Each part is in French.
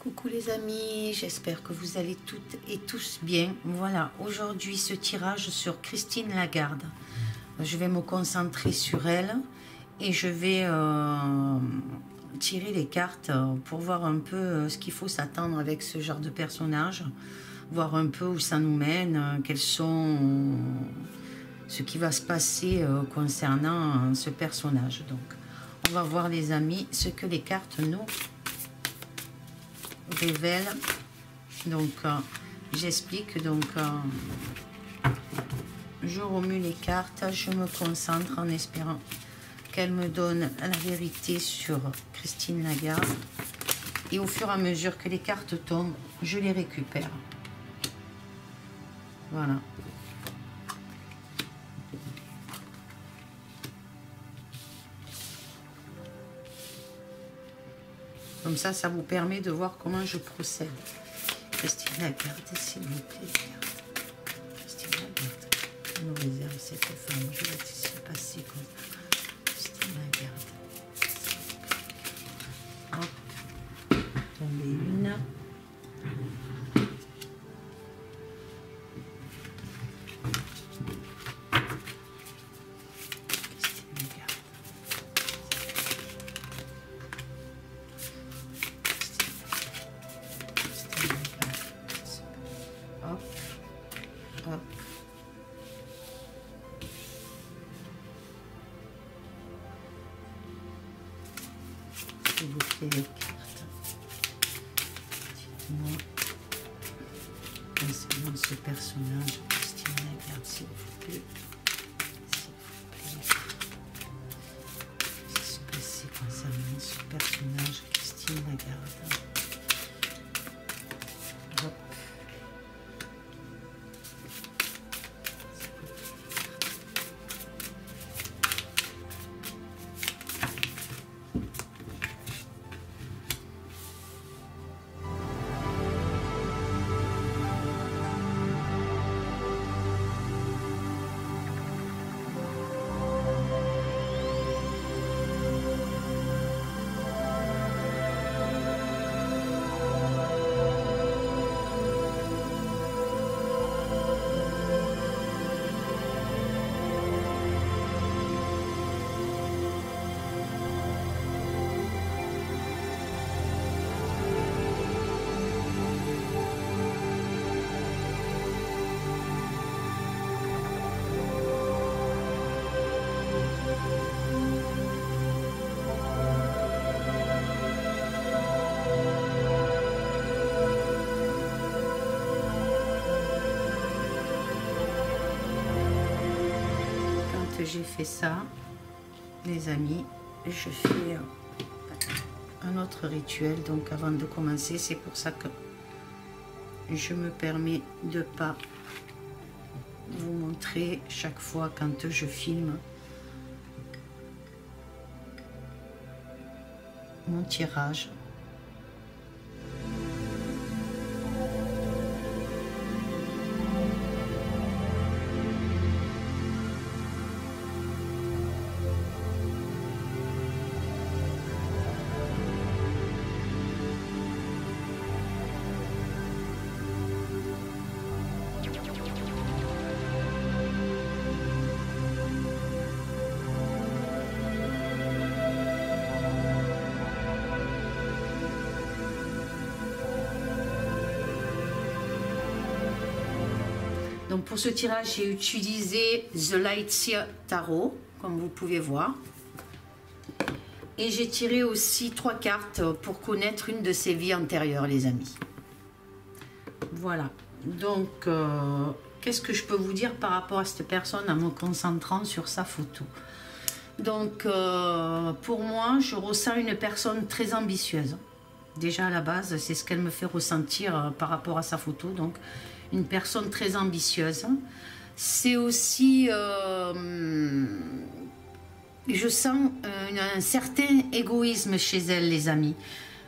Coucou les amis, j'espère que vous allez toutes et tous bien. Voilà, aujourd'hui ce tirage sur Christine Lagarde. Je vais me concentrer sur elle et je vais tirer les cartes pour voir un peu ce qu'il faut s'attendre avec ce genre de personnage. Voir un peu où ça nous mène, quels sont ce qui va se passer concernant ce personnage. Donc, on va voir les amis ce que les cartes nous révèle. Donc j'explique, donc je remue les cartes, je me concentre en espérant qu'elle me donne la vérité sur Christine Lagarde, et au fur et à mesure que les cartes tombent, je les récupère. Voilà. Comme ça vous permet de voir comment je procède. Christine Lagarde, s'il vous plaît. Christine Lagarde, nous réserve cette femme. Je vais laisser passer comme ça. Christine Lagarde. Hop. Tomber une. S'il vous plaît, les cartes. Dites-moi concernant ce personnage, Christine Lagarde, s'il vous plaît. S'il vous plaît. Qu'est-ce qui se passe concernant ce personnage, Christine Lagarde? Hop. J'ai fait ça, les amis, je fais un autre rituel. Donc avant de commencer, c'est pour ça que je me permets de pas vous montrer chaque fois quand je filme mon tirage. Donc pour ce tirage, j'ai utilisé The Lightseer Tarot, comme vous pouvez voir. Et j'ai tiré aussi 3 cartes pour connaître une de ses vies antérieures, les amis. Voilà. Donc, qu'est-ce que je peux vous dire par rapport à cette personne en me concentrant sur sa photo? Donc, pour moi, je ressens une personne très ambitieuse. Déjà à la base, c'est ce qu'elle me fait ressentir par rapport à sa photo. Donc, une personne très ambitieuse. C'est aussi, je sens un certain égoïsme chez elle, les amis.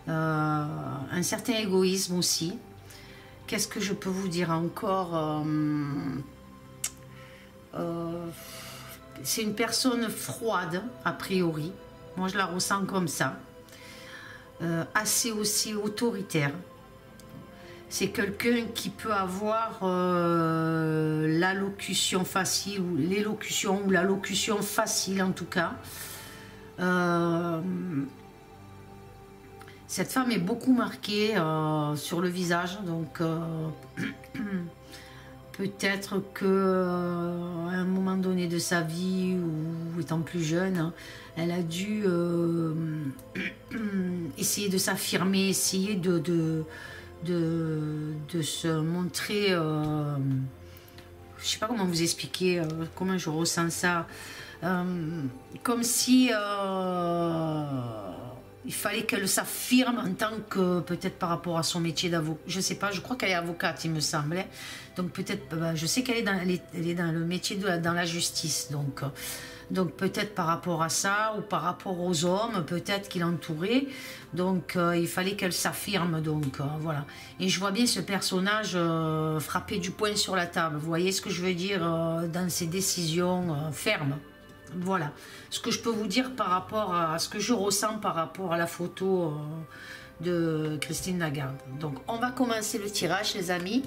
Un certain égoïsme aussi. Qu'est-ce que je peux vous dire encore? C'est une personne froide, a priori. Moi, je la ressens comme ça. assez aussi autoritaire. C'est quelqu'un qui peut avoir l'allocution facile, ou l'élocution, ou la locution facile en tout cas. Cette femme est beaucoup marquée sur le visage, donc peut-être que à un moment donné de sa vie, ou étant plus jeune, elle a dû essayer de s'affirmer, essayer de se montrer, je sais pas comment vous expliquer, comment je ressens ça, comme si il fallait qu'elle s'affirme en tant que, peut-être par rapport à son métier d'avocat, je sais pas, je crois qu'elle est avocate il me semblait, donc peut-être, je sais qu'elle est dans le métier dans la justice, donc peut-être par rapport à ça, ou par rapport aux hommes, peut-être qui l'entouraient, donc il fallait qu'elle s'affirme, donc voilà. Et je vois bien ce personnage frapper du poing sur la table, vous voyez ce que je veux dire, dans ses décisions fermes. Voilà, ce que je peux vous dire par rapport à ce que je ressens par rapport à la photo de Christine Lagarde. Donc on va commencer le tirage les amis.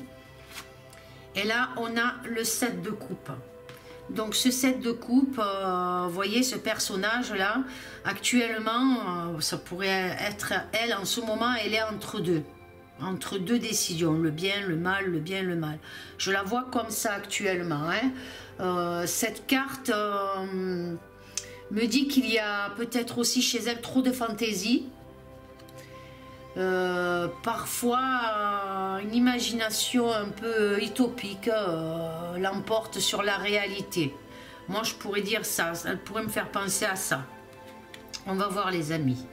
Et là on a le 7 de coupe. Donc ce 7 de coupe, vous voyez ce personnage là, actuellement, ça pourrait être elle en ce moment, elle est entre deux décisions, le bien, le mal, le bien, le mal. Je la vois comme ça actuellement. Cette carte me dit qu'il y a peut-être aussi chez elle trop de fantaisie. Parfois une imagination un peu utopique l'emporte sur la réalité. Moi je pourrais dire ça, elle pourrait me faire penser à ça. On va voir les amis.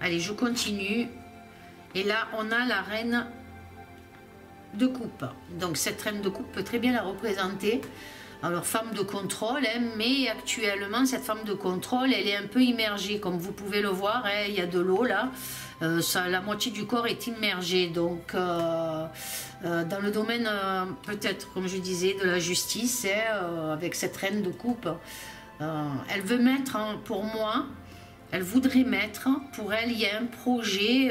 Allez, je continue. Et là on a la reine de coupe. Donc cette reine de coupe peut très bien la représenter. Alors femme de contrôle, hein, mais actuellement cette femme de contrôle elle est un peu immergée, comme vous pouvez le voir, hein, il y a de l'eau là. La moitié du corps est immergée, donc dans le domaine peut-être comme je disais de la justice, hein, avec cette reine de coupe, elle veut mettre, hein, pour moi, elle voudrait mettre, pour elle il y a un projet,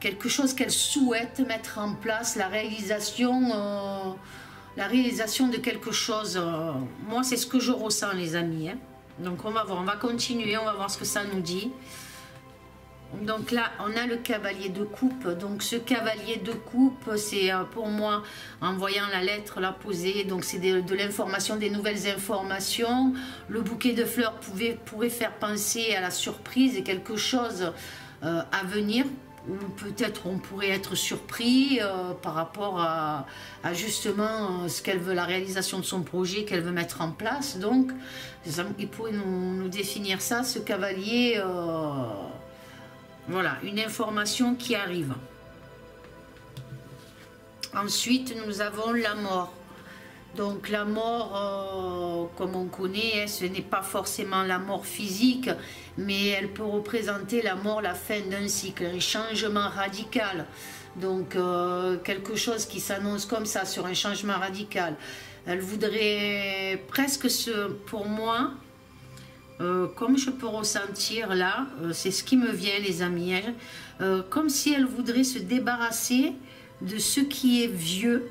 quelque chose qu'elle souhaite mettre en place, la réalisation de quelque chose. Moi c'est ce que je ressens les amis, hein. Donc on va voir, on va continuer, on va voir ce que ça nous dit. Donc là on a le cavalier de coupe. Donc ce cavalier de coupe c'est pour moi, en voyant la lettre là posée, donc c'est de l'information, des nouvelles informations. Le bouquet de fleurs pourrait faire penser à la surprise et quelque chose à venir, ou peut-être on pourrait être surpris par rapport à justement ce qu'elle veut, la réalisation de son projet qu'elle veut mettre en place. Donc il pourrait nous définir ça, ce cavalier, voilà, une information qui arrive. Ensuite nous avons la mort. Donc la mort, comme on connaît, ce n'est pas forcément la mort physique, mais elle peut représenter la mort, la fin d'un cycle, un changement radical. Donc quelque chose qui s'annonce comme ça, sur un changement radical. Elle voudrait presque, pour moi, comme je peux ressentir là, c'est ce qui me vient les amis, hein, comme si elle voudrait se débarrasser de ce qui est vieux.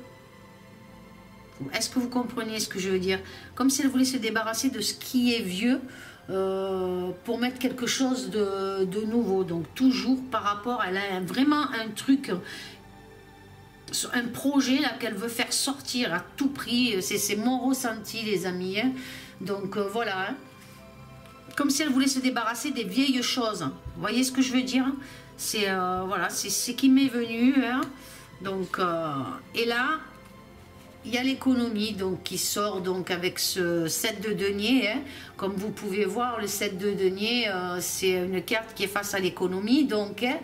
Est-ce que vous comprenez ce que je veux dire? Comme si elle voulait se débarrasser de ce qui est vieux pour mettre quelque chose de nouveau. Donc toujours par rapport, elle a vraiment un truc, un projet là qu'elle veut faire sortir à tout prix. C'est mon ressenti les amis, hein. Donc voilà, hein. Comme si elle voulait se débarrasser des vieilles choses. Vous voyez ce que je veux dire? C'est voilà, c'est ce qui m'est venu, hein. Donc et là il y a l'économie donc qui sort donc avec ce 7 de denier, hein. Comme vous pouvez voir, le 7 de denier, c'est une carte qui est face à l'économie, donc hein,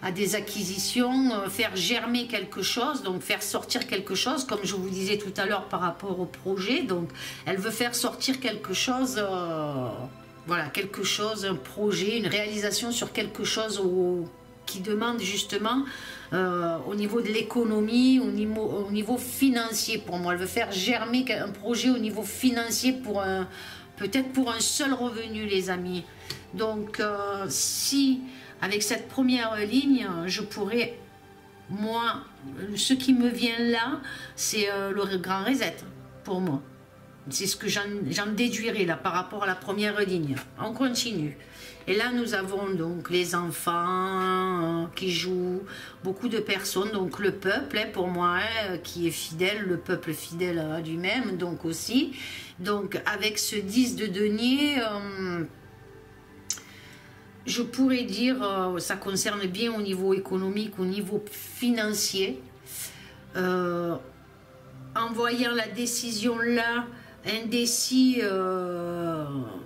à des acquisitions, faire germer quelque chose, donc faire sortir quelque chose, comme je vous disais tout à l'heure par rapport au projet. Donc elle veut faire sortir quelque chose, voilà, quelque chose, un projet, une réalisation sur quelque chose qui demande justement au niveau de l'économie, au niveau financier. Pour moi, elle veut faire germer un projet au niveau financier pour peut-être pour un seul revenu les amis. Donc, si avec cette première ligne, je pourrais, moi, ce qui me vient là, c'est le grand reset pour moi. C'est ce que j'en déduirai là par rapport à la première ligne. On continue. Et là, nous avons donc les enfants qui jouent, beaucoup de personnes, donc le peuple, pour moi, qui est fidèle, le peuple fidèle à lui-même, donc aussi. Donc, avec ce 10 de denier, je pourrais dire, ça concerne bien au niveau économique, au niveau financier. En voyant la décision là, indécis,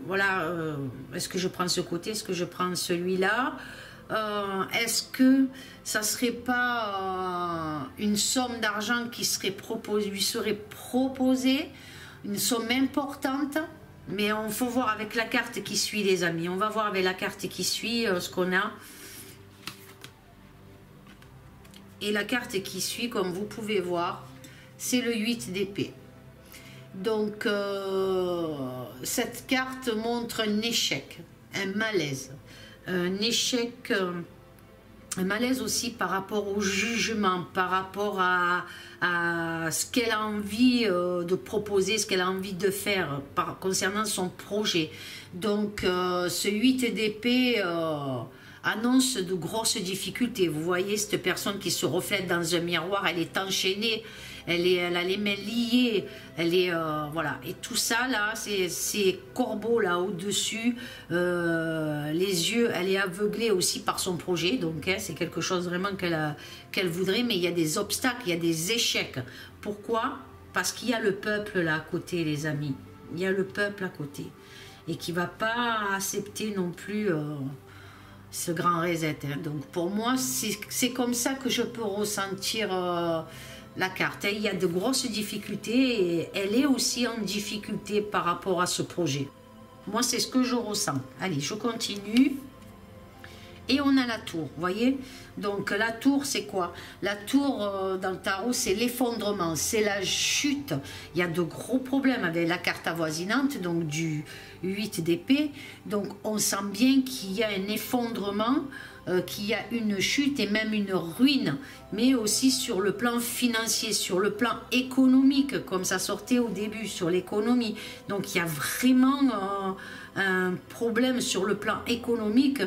voilà, est-ce que je prends ce côté, est-ce que je prends celui-là, est-ce que ça serait pas une somme d'argent qui serait lui serait proposée, une somme importante, mais il faut voir avec la carte qui suit, les amis, on va voir avec la carte qui suit ce qu'on a. Et la carte qui suit, comme vous pouvez voir, c'est le 8 d'épée. Donc, cette carte montre un échec, un malaise. Un échec, un malaise aussi par rapport au jugement, par rapport à ce qu'elle a envie de proposer, ce qu'elle a envie de faire concernant son projet. Donc, ce 8 d'épée annonce de grosses difficultés. Vous voyez cette personne qui se reflète dans un miroir, elle est enchaînée. Elle a les mains liées, elle est, voilà, et tout ça là, c'est corbeau là au-dessus, les yeux, elle est aveuglée aussi par son projet, donc hein, c'est quelque chose vraiment qu'elle voudrait, mais il y a des obstacles, il y a des échecs. Pourquoi? Parce qu'il y a le peuple là à côté, les amis, il y a le peuple à côté, et qui ne va pas accepter non plus ce grand reset, hein. Donc pour moi, c'est comme ça que je peux ressentir la carte. Il y a de grosses difficultés et elle est aussi en difficulté par rapport à ce projet. Moi, c'est ce que je ressens. Allez, je continue. Et on a la tour, vous voyez. Donc la tour, c'est quoi? La tour dans le tarot, c'est l'effondrement, c'est la chute. Il y a de gros problèmes avec la carte avoisinante, donc du 8 d'épée. Donc on sent bien qu'il y a un effondrement, qu'il y a une chute et même une ruine, mais aussi sur le plan financier, sur le plan économique, comme ça sortait au début, sur l'économie. Donc il y a vraiment un problème sur le plan économique,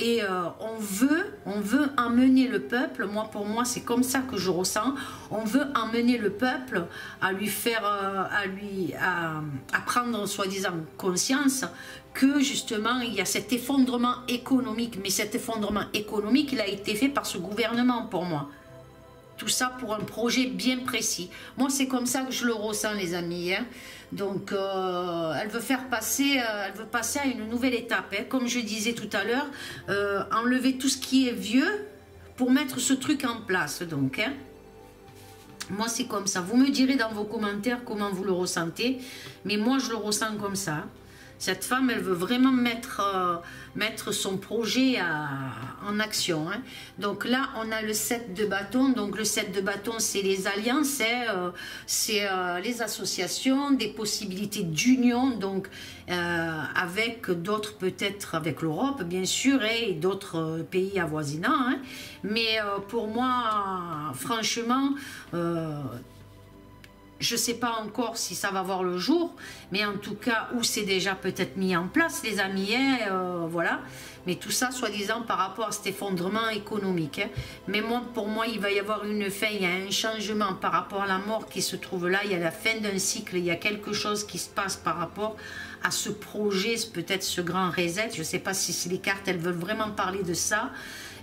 et on veut emmener le peuple, pour moi c'est comme ça que je ressens, on veut emmener le peuple à lui faire, à prendre soi-disant conscience que justement il y a cet effondrement économique, mais cet effondrement économique il a été fait par ce gouvernement pour moi. Tout ça pour un projet bien précis. Moi, c'est comme ça que je le ressens, les amis. Hein. Donc, elle veut passer à une nouvelle étape. Hein. Comme je disais tout à l'heure, enlever tout ce qui est vieux pour mettre ce truc en place. Donc, hein. Moi, c'est comme ça. Vous me direz dans vos commentaires comment vous le ressentez. Mais moi, je le ressens comme ça. Cette femme, elle veut vraiment mettre son projet en action. Hein. Donc là, on a le 7 de bâton. Donc le 7 de bâton, c'est les alliances, hein, c'est les associations, des possibilités d'union, donc avec d'autres, peut-être avec l'Europe, bien sûr, et d'autres pays avoisinants. Hein. Mais pour moi, franchement... je ne sais pas encore si ça va voir le jour, mais en tout cas, où c'est déjà peut-être mis en place, les amis, hein, voilà. Mais tout ça, soi-disant, par rapport à cet effondrement économique. Hein. Mais moi, pour moi, il va y avoir une fin, il y a un changement par rapport à la mort qui se trouve là, il y a la fin d'un cycle, il y a quelque chose qui se passe par rapport à ce projet, peut-être ce grand reset. Je ne sais pas si les cartes, elles veulent vraiment parler de ça,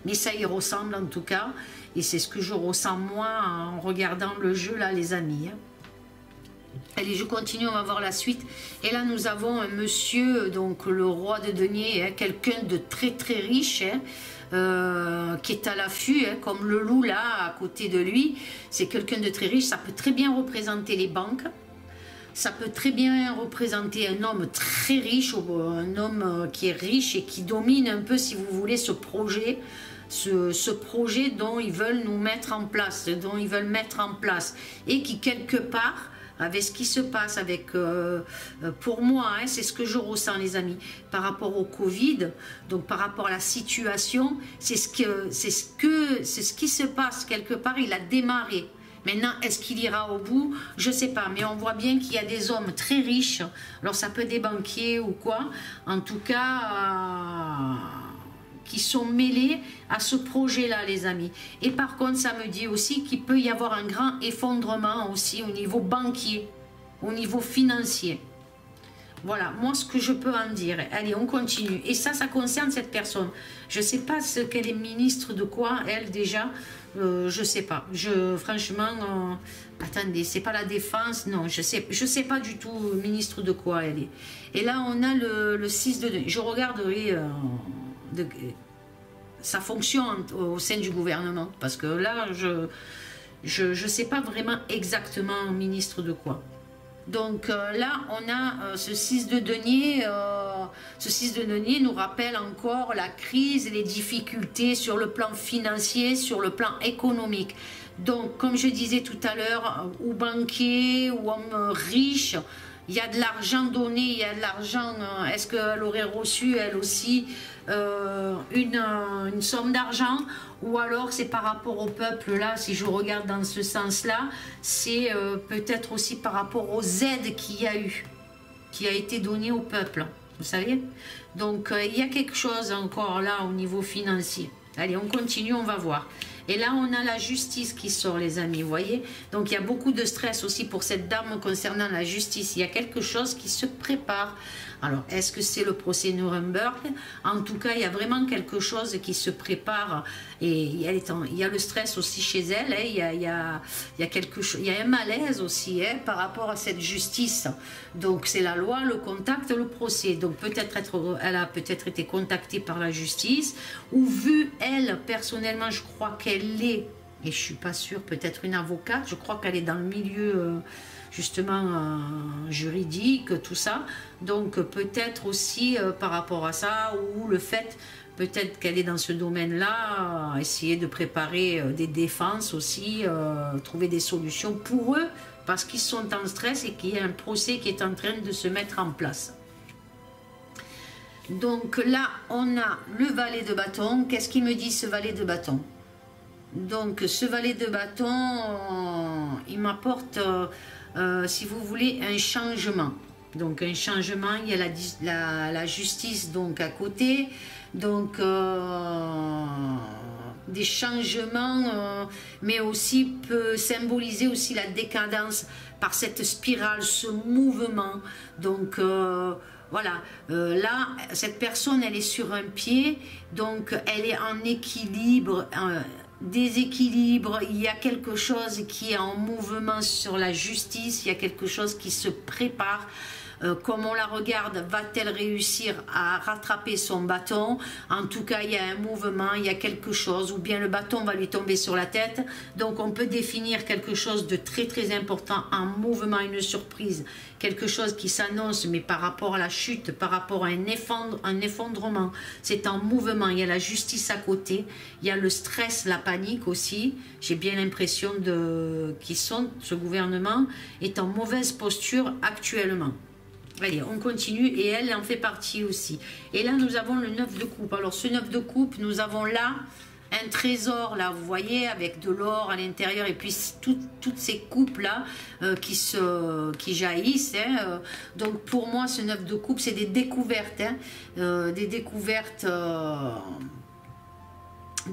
mais ça y ressemble en tout cas. Et c'est ce que je ressens moi en regardant le jeu là, les amis. Hein. Allez, je continue, on va voir la suite. Et là, nous avons un monsieur, donc le roi de denier, hein, quelqu'un de très très riche, hein, qui est à l'affût, hein, comme le loup là, à côté de lui. C'est quelqu'un de très riche, ça peut très bien représenter les banques. Ça peut très bien représenter un homme très riche, un homme qui est riche et qui domine un peu, si vous voulez, ce projet. Ce projet dont ils veulent nous mettre en place, et qui quelque part avec ce qui se passe, avec, pour moi, hein, c'est ce que je ressens les amis, par rapport au Covid, donc par rapport à la situation, c'est ce qui se passe quelque part, il a démarré. Maintenant, est-ce qu'il ira au bout? Je ne sais pas, mais on voit bien qu'il y a des hommes très riches, alors ça peut être des banquiers ou quoi, en tout cas, qui sont mêlés à ce projet-là, les amis. Et par contre, ça me dit aussi qu'il peut y avoir un grand effondrement aussi au niveau banquier, au niveau financier. Voilà, moi, ce que je peux en dire. Allez, on continue. Et ça concerne cette personne. Je ne sais pas qu'elle est ministre de quoi, elle, déjà. Je ne sais pas. Franchement, attendez, c'est pas la défense. Non, je sais pas du tout ministre de quoi elle est. Et là, on a le 6 de... Je regarderai sa fonction au sein du gouvernement. Parce que là, je sais pas vraiment exactement ministre de quoi. Donc là, on a ce 6 de denier. Ce 6 de denier nous rappelle encore la crise et les difficultés sur le plan financier, sur le plan économique. Donc, comme je disais tout à l'heure, ou banquier, ou homme riche, il y a de l'argent donné, il y a de l'argent. Est-ce qu'elle aurait reçu, elle aussi, une somme d'argent? Ou alors c'est par rapport au peuple, là, si je regarde dans ce sens-là, c'est peut-être aussi par rapport aux aides qu'il y a eu, qui a été donné au peuple, vous savez. Donc il y a quelque chose encore là au niveau financier. Allez, on continue, on va voir. Et là, on a la justice qui sort, les amis, vous voyez. Donc, il y a beaucoup de stress aussi pour cette dame concernant la justice. Il y a quelque chose qui se prépare. Alors, est-ce que c'est le procès Nuremberg? En tout cas, il y a vraiment quelque chose qui se prépare. Et il y a le stress aussi chez elle. Hein. Il y a un malaise aussi hein, par rapport à cette justice. Donc, c'est la loi, le contact, le procès. Donc, elle a peut-être été contactée par la justice. Ou vu, elle, personnellement, je crois qu'elle est, et je ne suis pas sûre, peut-être une avocate. Je crois qu'elle est dans le milieu... justement juridique, tout ça. Donc peut-être aussi par rapport à ça, ou le fait peut-être qu'elle est dans ce domaine-là, essayer de préparer des défenses aussi, trouver des solutions pour eux, parce qu'ils sont en stress et qu'il y a un procès qui est en train de se mettre en place. Donc là, on a le valet de bâton. Qu'est-ce qu'il me dit ce valet de bâton? Donc ce valet de bâton, il m'apporte... si vous voulez, un changement. Donc un changement, il y a la justice donc à côté. Donc des changements, mais aussi peut symboliser aussi la décadence par cette spirale, ce mouvement. Donc voilà, là, cette personne, elle est sur un pied, donc elle est en équilibre, déséquilibre, il y a quelque chose qui est en mouvement sur la justice, il y a quelque chose qui se prépare. Comme on la regarde, va-t-elle réussir à rattraper son bâton? En tout cas, il y a un mouvement, il y a quelque chose, ou bien le bâton va lui tomber sur la tête. Donc, on peut définir quelque chose de très très important, un mouvement, une surprise, quelque chose qui s'annonce, mais par rapport à la chute, par rapport à un effondrement, c'est en mouvement. Il y a la justice à côté, il y a le stress, la panique aussi. J'ai bien l'impression ce gouvernement est en mauvaise posture actuellement. Allez, on continue et elle en fait partie aussi. Et là, nous avons le 9 de coupe. Alors, ce 9 de coupe, nous avons là un trésor, là, vous voyez, avec de l'or à l'intérieur et puis toutes ces coupes-là qui jaillissent. Hein. Donc, pour moi, ce 9 de coupe, c'est des découvertes. Hein. Des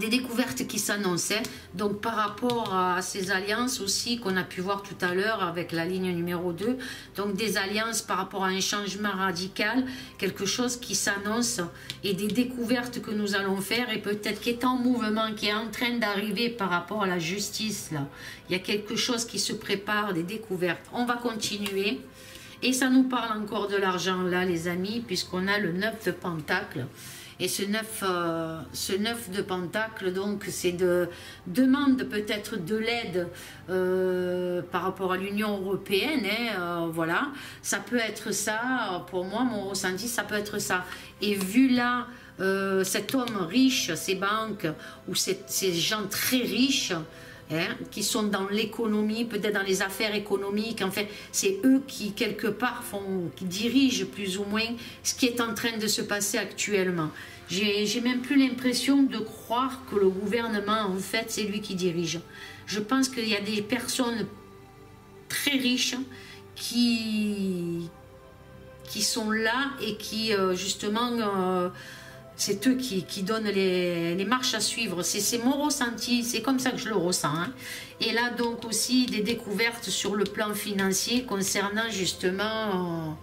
découvertes qui s'annonçaient, donc par rapport à ces alliances aussi qu'on a pu voir tout à l'heure avec la ligne numéro 2, donc des alliances par rapport à un changement radical, quelque chose qui s'annonce et des découvertes que nous allons faire et peut-être qui est en mouvement, qui est en train d'arriver par rapport à la justice là. Il y a quelque chose qui se prépare, des découvertes. On va continuer et ça nous parle encore de l'argent là les amis, puisqu'on a le 9 de Pentacle. Et ce 9 de Pentacle, donc, c'est de demande peut-être de l'aide par rapport à l'Union européenne. Hein, voilà, ça peut être ça. Pour moi, mon ressenti, ça peut être ça. Et vu là, cet homme riche, ces banques ou ces gens très riches, hein, qui sont dans l'économie, peut-être dans les affaires économiques. En fait, c'est eux qui, quelque part, qui dirigent plus ou moins ce qui est en train de se passer actuellement. J'ai même plus l'impression de croire que le gouvernement, en fait, c'est lui qui dirige. Je pense qu'il y a des personnes très riches qui sont là et qui, justement... c'est eux qui donnent les marches à suivre. C'est mon ressenti, c'est comme ça que je le ressens. Hein. Et là, donc, aussi, des découvertes sur le plan financier concernant, justement,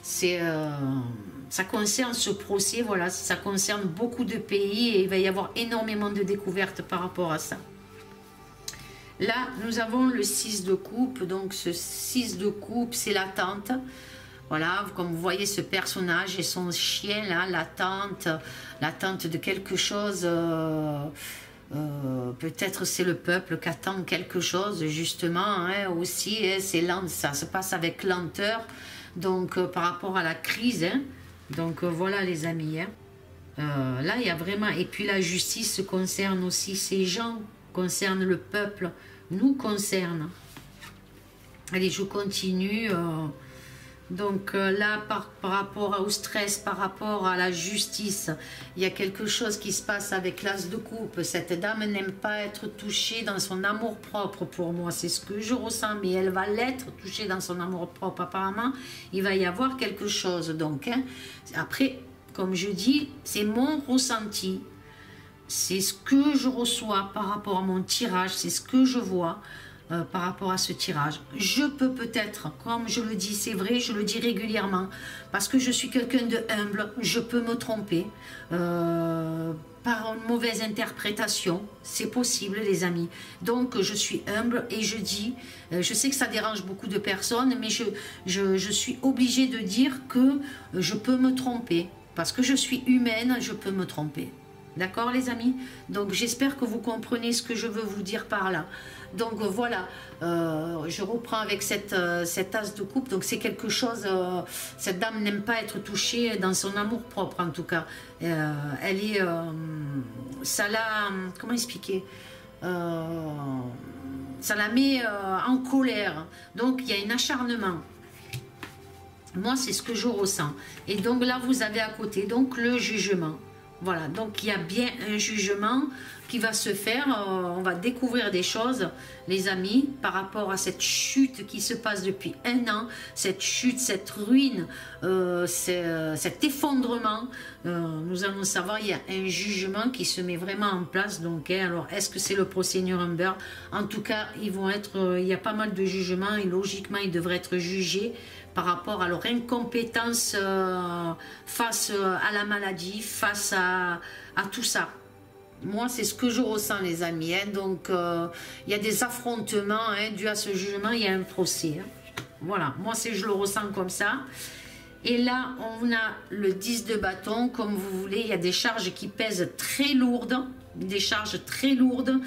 ça concerne ce procès, voilà, ça concerne beaucoup de pays et il va y avoir énormément de découvertes par rapport à ça. Là, nous avons le 6 de coupe, donc ce 6 de coupe, c'est la tante. Voilà, comme vous voyez ce personnage et son chien là, la tante de quelque chose, peut-être c'est le peuple qui attend quelque chose justement, hein, aussi, hein, c'est lent, ça se passe avec lenteur, donc par rapport à la crise, hein, donc voilà les amis, hein. Là il y a vraiment, et puis la justice concerne aussi ces gens, concerne le peuple, nous concerne. Allez, je continue. Donc là, par rapport au stress, par rapport à la justice, il y a quelque chose qui se passe avec l'as de coupe. Cette dame n'aime pas être touchée dans son amour-propre pour moi. C'est ce que je ressens, mais elle va l'être touchée dans son amour-propre. Apparemment, il va y avoir quelque chose. Donc, hein. Après, comme je dis, c'est mon ressenti. C'est ce que je reçois par rapport à mon tirage. C'est ce que je vois. Par rapport à ce tirage. Je peux peut-être, comme je le dis, c'est vrai, je le dis régulièrement, parce que je suis quelqu'un de humble, je peux me tromper par une mauvaise interprétation, c'est possible les amis. Donc je suis humble et je dis, je sais que ça dérange beaucoup de personnes, mais je suis obligée de dire que je peux me tromper, parce que je suis humaine, je peux me tromper. D'accord les amis? Donc j'espère que vous comprenez ce que je veux vous dire par là. Donc voilà, je reprends avec cet as de coupe. Donc c'est quelque chose, cette dame n'aime pas être touchée dans son amour propre en tout cas. Elle est, ça la, comment expliquer, ça la met en colère. Donc il y a un acharnement. Moi c'est ce que je ressens. Et donc là vous avez à côté donc le jugement. Voilà, donc il y a bien un jugement qui va se faire, on va découvrir des choses, les amis, par rapport à cette chute qui se passe depuis un an, cette chute, cette ruine, cet effondrement, nous allons savoir, il y a un jugement qui se met vraiment en place, donc, hein, alors est-ce que c'est le procès Nuremberg? En tout cas, ils vont être, il y a pas mal de jugements et logiquement, ils devraient être jugés par rapport à leur incompétence face à la maladie, face à tout ça. Moi, c'est ce que je ressens, les amis. Hein. Donc, il y a des affrontements hein, dus à ce jugement, il y a un procès. Hein. Voilà, moi, je le ressens comme ça. Et là, on a le 10 de bâton, comme vous voulez. Il y a des charges qui pèsent très lourdes, des charges très lourdes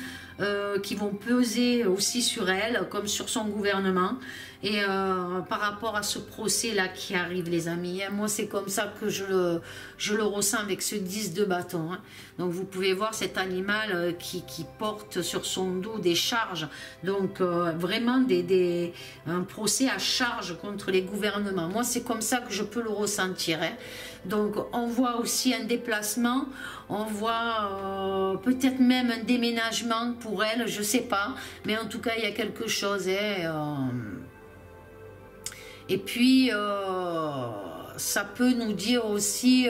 qui vont peser aussi sur elle, comme sur son gouvernement. Et par rapport à ce procès-là qui arrive, les amis, hein, moi, c'est comme ça que je le ressens avec ce 10 de bâton. Hein. Donc, vous pouvez voir cet animal qui porte sur son dos des charges. Donc, vraiment un procès à charge contre les gouvernements. Moi, c'est comme ça que je peux le ressentir. Hein. Donc, on voit aussi un déplacement. On voit peut-être même un déménagement pour elle, je ne sais pas. Mais en tout cas, il y a quelque chose. Hein, et puis, ça peut nous dire aussi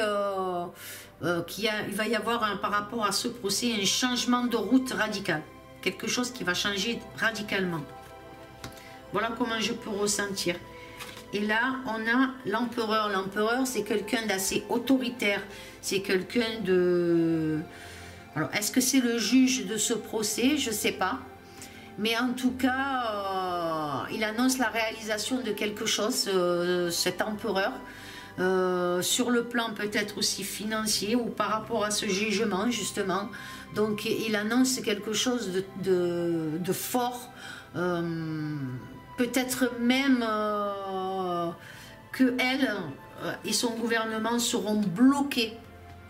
qu'il va y avoir, par rapport à ce procès, un changement de route radical. Quelque chose qui va changer radicalement. Voilà comment je peux ressentir. Et là, on a l'empereur. L'empereur, c'est quelqu'un d'assez autoritaire. C'est quelqu'un de... Alors, est-ce que c'est le juge de ce procès? Je ne sais pas. Mais en tout cas, il annonce la réalisation de quelque chose, cet empereur, sur le plan peut-être aussi financier ou par rapport à ce jugement, justement. Donc, il annonce quelque chose de fort, peut-être même que elle et son gouvernement seront bloqués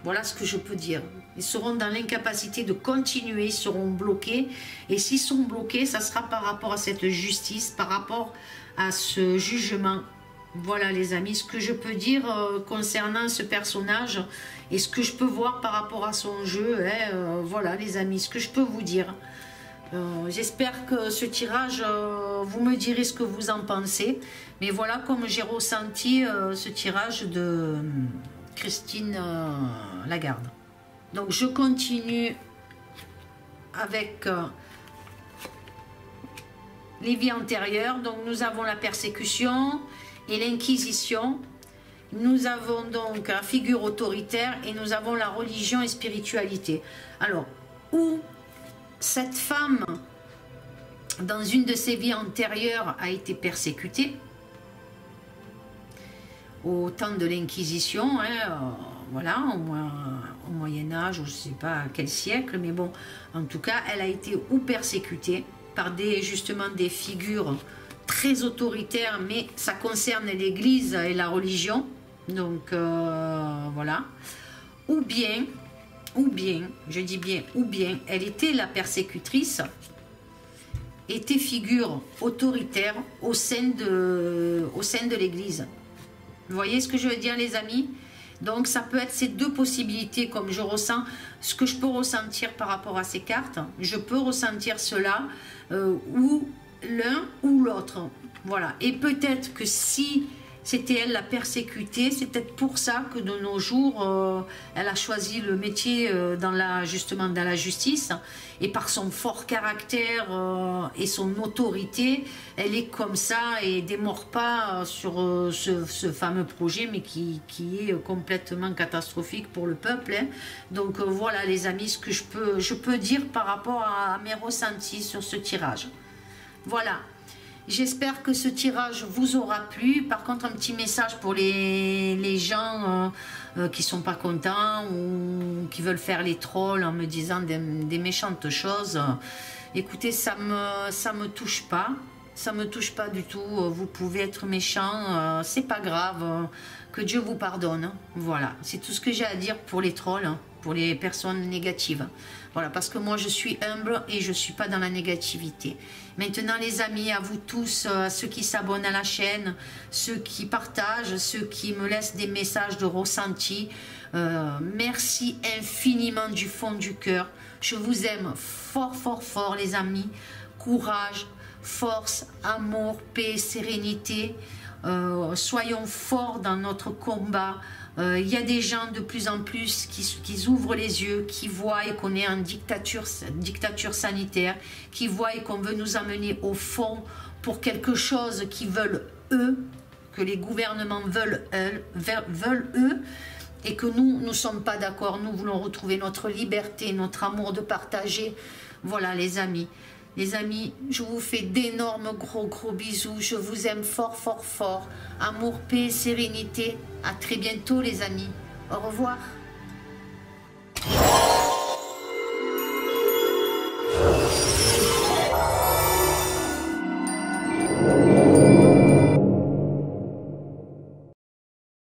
Voilà ce que je peux dire. Ils seront dans l'incapacité de continuer, ils seront bloqués. Et s'ils sont bloqués, ça sera par rapport à cette justice, par rapport à ce jugement. Voilà les amis, ce que je peux dire concernant ce personnage et ce que je peux voir par rapport à son jeu. Voilà les amis, ce que je peux vous dire. J'espère que ce tirage, vous me direz ce que vous en pensez. Mais voilà comme j'ai ressenti ce tirage de Christine Lagarde. Donc je continue avec les vies antérieures. Donc nous avons la persécution et l'inquisition. Nous avons donc la figure autoritaire et nous avons la religion et spiritualité. Alors, où cette femme, dans une de ses vies antérieures, a été persécutée, au temps de l'Inquisition, voilà, au Moyen-Âge, je ne sais pas à quel siècle, mais bon, en tout cas, elle a été ou persécutée par justement des figures très autoritaires, mais ça concerne l'Église et la religion, donc voilà, ou bien, je dis bien, ou bien, elle était la persécutrice, était figure autoritaire au sein de l'Église. Vous voyez ce que je veux dire les amis? Donc ça peut être ces deux possibilités comme je ressens, ce que je peux ressentir par rapport à ces cartes. Je peux ressentir cela ou l'un ou l'autre. Voilà. Et peut-être que si c'était elle la persécutée, c'est peut-être pour ça que de nos jours, elle a choisi le métier justement dans la justice. Et par son fort caractère et son autorité, elle est comme ça et démord pas sur ce fameux projet, mais qui est complètement catastrophique pour le peuple. Hein. Donc voilà les amis, ce que je peux dire par rapport à mes ressentis sur ce tirage. Voilà. J'espère que ce tirage vous aura plu. Par contre, un petit message pour les gens qui ne sont pas contents ou qui veulent faire les trolls en me disant des méchantes choses. Écoutez, ça me touche pas. Ça me touche pas du tout. Vous pouvez être méchant, c'est pas grave. Que Dieu vous pardonne. Voilà, c'est tout ce que j'ai à dire pour les trolls, pour les personnes négatives. Voilà, parce que moi je suis humble et je ne suis pas dans la négativité. Maintenant les amis, à vous tous, à ceux qui s'abonnent à la chaîne, ceux qui partagent, ceux qui me laissent des messages de ressenti, merci infiniment du fond du cœur. Je vous aime fort fort fort les amis. Courage, force, amour, paix, sérénité. Soyons forts dans notre combat. Il y a des gens de plus en plus qui ouvrent les yeux, qui voient qu'on est en dictature sanitaire, qui voient qu'on veut nous amener au fond pour quelque chose qu'ils veulent eux, que les gouvernements veulent eux, et que nous ne sommes pas d'accord. Nous voulons retrouver notre liberté, notre amour de partager. Voilà les amis. Les amis, je vous fais d'énormes gros bisous. Je vous aime fort, fort, fort. Amour, paix, sérénité. À très bientôt les amis. Au revoir.